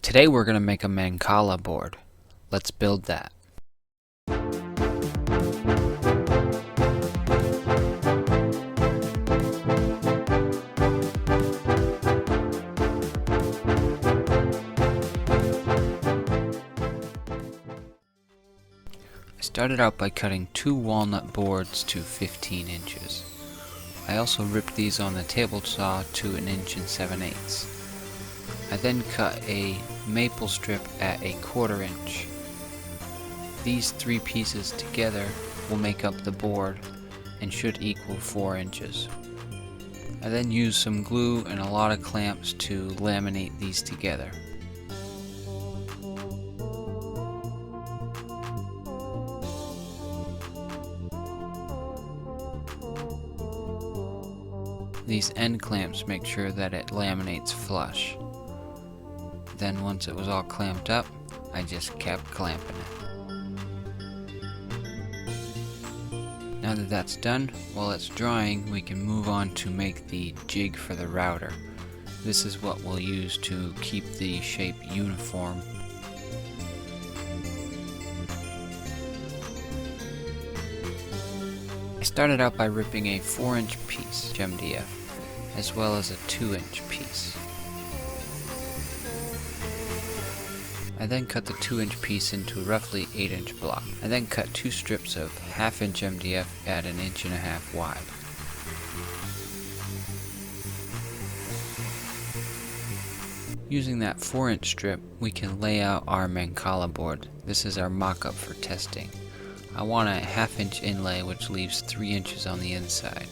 Today we're going to make a Mancala board. Let's build that. I started out by cutting 2 walnut boards to 15 inches. I also ripped these on the table saw to 1 7/8 inches. I then cut a maple strip at 1/4 inch. These 3 pieces together will make up the board and should equal 4 inches. I then used some glue and a lot of clamps to laminate these together. These end clamps make sure that it laminates flush. Then once it was all clamped up, I just kept clamping it. Now that that's done, while it's drying, we can move on to make the jig for the router. This is what we'll use to keep the shape uniform. I started out by ripping a 4-inch piece MDF, as well as a 2-inch piece. I then cut the 2-inch piece into a roughly 8-inch block. I then cut 2 strips of 1/2-inch MDF at 1.5 inches wide. Using that 4-inch strip, we can lay out our Mancala board. This is our mock-up for testing. I want a 1/2 inch inlay which leaves 3 inches on the inside.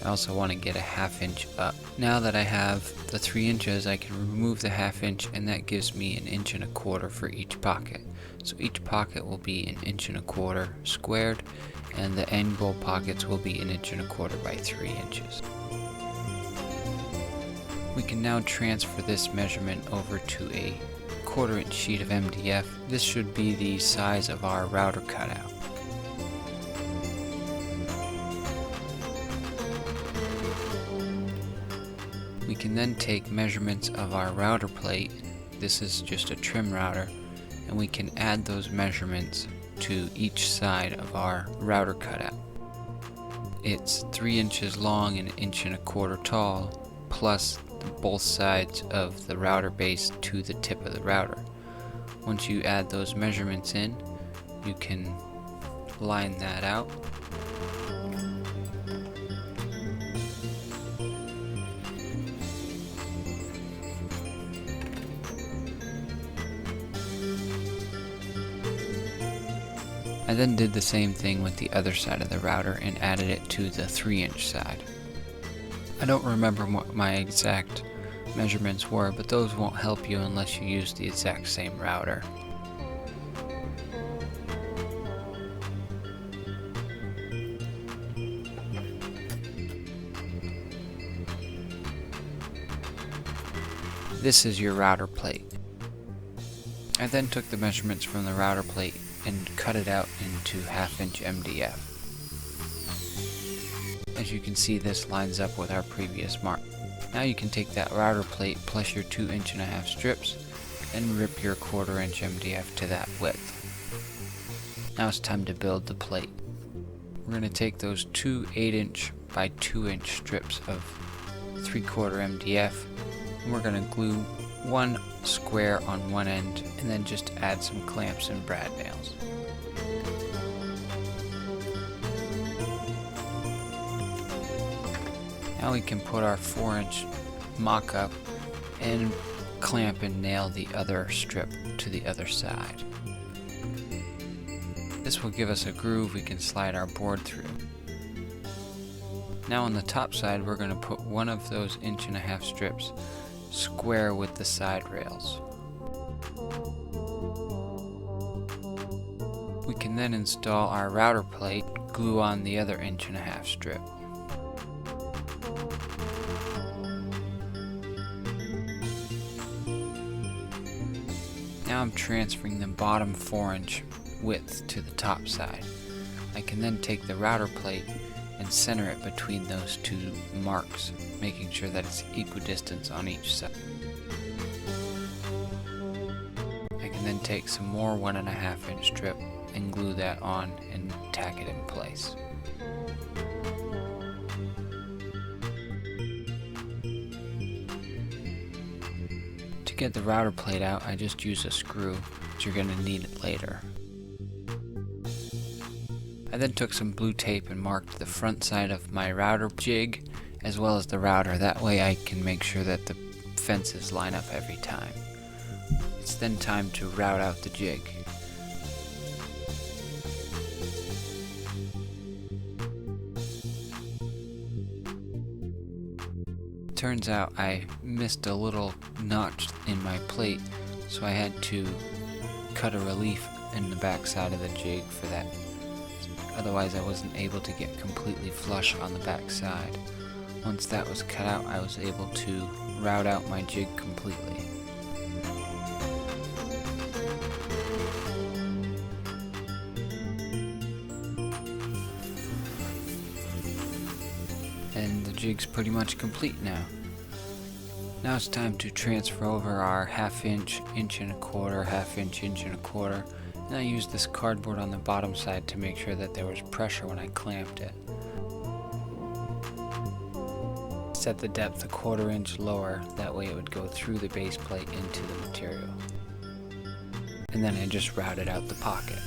I also want to get a 1/2 inch up. Now that I have the 3 inches, I can remove the 1/2 inch, and that gives me 1.25 inches for each pocket. So each pocket will be 1.25 inches squared, and the angle pockets will be 1.25 inches by 3 inches. We can now transfer this measurement over to a 1/4 inch sheet of MDF. This should be the size of our router cutout. We can then take measurements of our router plate. This is just a trim router, and we can add those measurements to each side of our router cutout. It's 3 inches long and 1.25 inches tall, plus both sides of the router base to the tip of the router. Once you add those measurements in, you can line that out. I then did the same thing with the other side of the router and added it to the 3-inch side. I don't remember what my exact measurements were, but those won't help you unless you use the exact same router. This is your router plate. I then took the measurements from the router plate and cut it out into 1/2 inch MDF. As you can see, this lines up with our previous mark. Now you can take that router plate plus your 2.5 inch strips and rip your 1/4 inch MDF to that width. Now it's time to build the plate. We're going to take those 2 8-inch by 2-inch strips of 3/4 MDF, and we're going to glue one square on one end and then just add some clamps and brad nails. Now we can put our 4-inch mock-up and clamp and nail the other strip to the other side. This will give us a groove we can slide our board through. Now on the top side, we're going to put one of those 1.5 inch strips square with the side rails. We can then install our router plate, glue on the other 1.5 inch strip. Now I'm transferring the bottom 4-inch width to the top side. I can then take the router plate and center it between those 2 marks, making sure that it's equidistant on each side. take some more 1.5 inch strip and glue that on and tack it in place. To get the router plate out, I just use a screw, but you're going to need it later. I then took some blue tape and marked the front side of my router jig as well as the router. That way I can make sure that the fences line up every time. It's then time to route out the jig. Turns out I missed a little notch in my plate, so I had to cut a relief in the back side of the jig for that. Otherwise I wasn't able to get completely flush on the back side. Once that was cut out, I was able to route out my jig completely. And the jig's pretty much complete now. Now it's time to transfer over our 1/2 inch, 1.25 inch, 1/2 inch, 1.25 inch, and I used this cardboard on the bottom side to make sure that there was pressure when I clamped it. Set the depth 1/4 inch lower, that way it would go through the base plate into the material. And then I just routed out the pocket.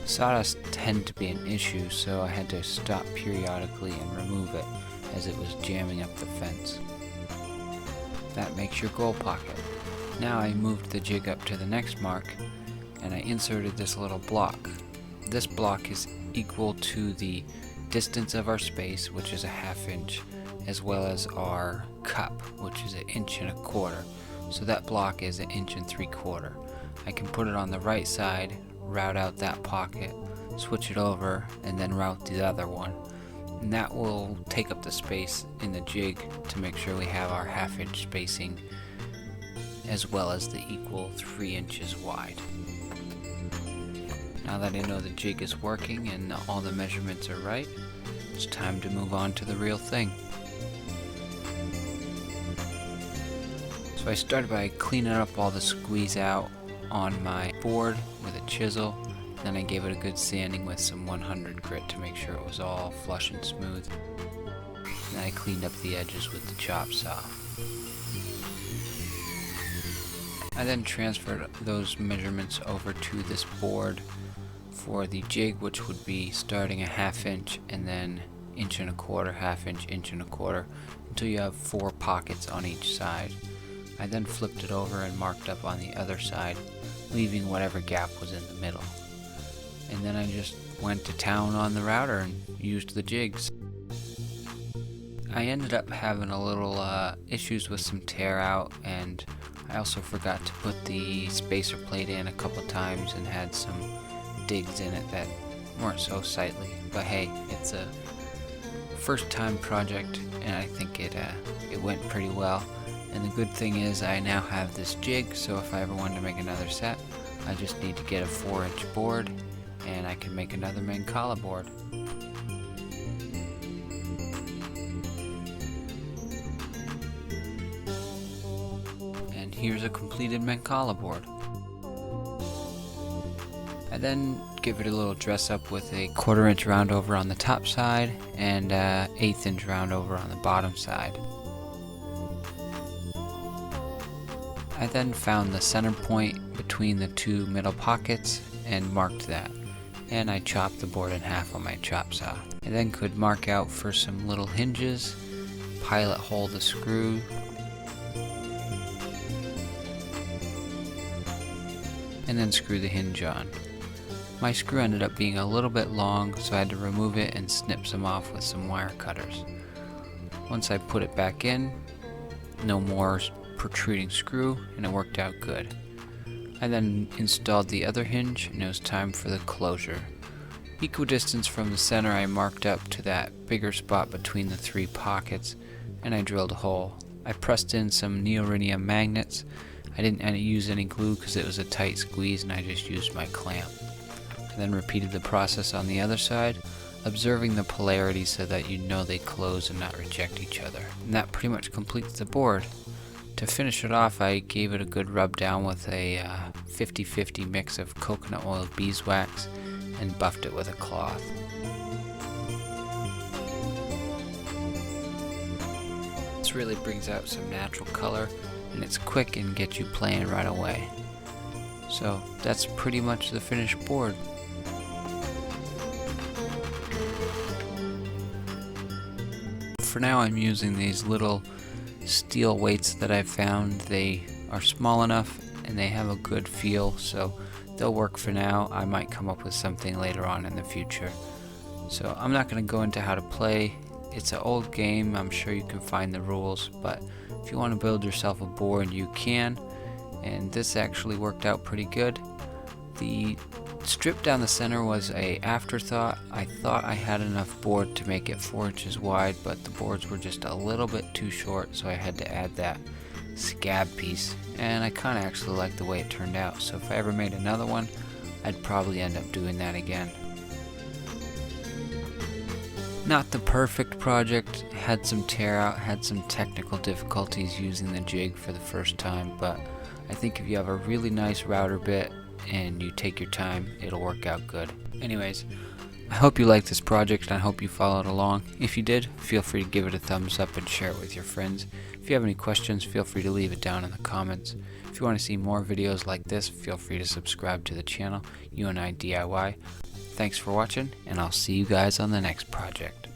Sawdust tended to be an issue, so I had to stop periodically and remove it as it was jamming up the fence. That makes your goal pocket. Now I moved the jig up to the next mark and I inserted this little block. This block is equal to the distance of our space, which is 1/2 inch, as well as our cup, which is 1.25 inch. So that block is 1.75 inch. I can put it on the right side, route out that pocket, switch it over, and then route the other one. And that will take up the space in the jig to make sure we have our 1/2 inch spacing as well as the equal 3 inches wide. Now that I know the jig is working and all the measurements are right, it's time to move on to the real thing. So I started by cleaning up all the squeeze out on my board with a chisel. Then I gave it a good sanding with some 100 grit to make sure it was all flush and smooth. Then I cleaned up the edges with the chop saw. I then transferred those measurements over to this board for the jig, which would be starting 1/2 inch and then 1.25 inch, 1/2 inch, 1.25 inch, until you have 4 pockets on each side. I then flipped it over and marked up on the other side, leaving whatever gap was in the middle. And then I just went to town on the router and used the jigs. I ended up having a little issues with some tear out, and I also forgot to put the spacer plate in a couple times and had some digs in it that weren't so sightly. But hey, it's a first time project and I think it went pretty well. And the good thing is I now have this jig, so if I ever wanted to make another set, I just need to get a 4-inch board and I can make another Mancala board. And here's a completed Mancala board. I then give it a little dress up with a 1/4 inch round over on the top side and 1/8 inch round over on the bottom side. I then found the center point between the 2 middle pockets and marked that, and I chopped the board in half on my chop saw. I then could mark out for some little hinges, pilot hole the screw, and then screw the hinge on. My screw ended up being a little bit long, so I had to remove it and snip some off with some wire cutters. Once I put it back in, no more protruding screw, and it worked out good. I then installed the other hinge and it was time for the closure. Equidistance from the center, I marked up to that bigger spot between the 3 pockets and I drilled a hole. I pressed in some neodymium magnets. I didn't use any glue because it was a tight squeeze and I just used my clamp. and then repeated the process on the other side, observing the polarity so that you know they close and not reject each other. And that pretty much completes the board. To finish it off, I gave it a good rub down with a 50-50 mix of coconut oil beeswax and buffed it with a cloth. This really brings out some natural color, and it's quick and gets you playing right away. So that's pretty much the finished board. For now I'm using these little steel weights that I found. They are small enough and they have a good feel, so they'll work for now. I might come up with something later on in the future. So I'm not going to go into how to play. It's an old game, I'm sure you can find the rules, but if you want to build yourself a board, you can, and this actually worked out pretty good. The strip down the center was an afterthought. I thought I had enough board to make it 4 inches wide, but the boards were just a little bit too short, so I had to add that scab piece, and I kind of actually like the way it turned out, so if I ever made another one, I'd probably end up doing that again. Not the perfect project, had some tear out, had some technical difficulties using the jig for the first time, but I think if you have a really nice router bit and you take your time, it'll work out good. Anyways, I hope you liked this project and I hope you followed along. If you did, feel free to give it a thumbs up and share it with your friends. If you have any questions, feel free to leave it down in the comments. If you want to see more videos like this, feel free to subscribe to the channel, UNI DIY. Thanks for watching, and I'll see you guys on the next project.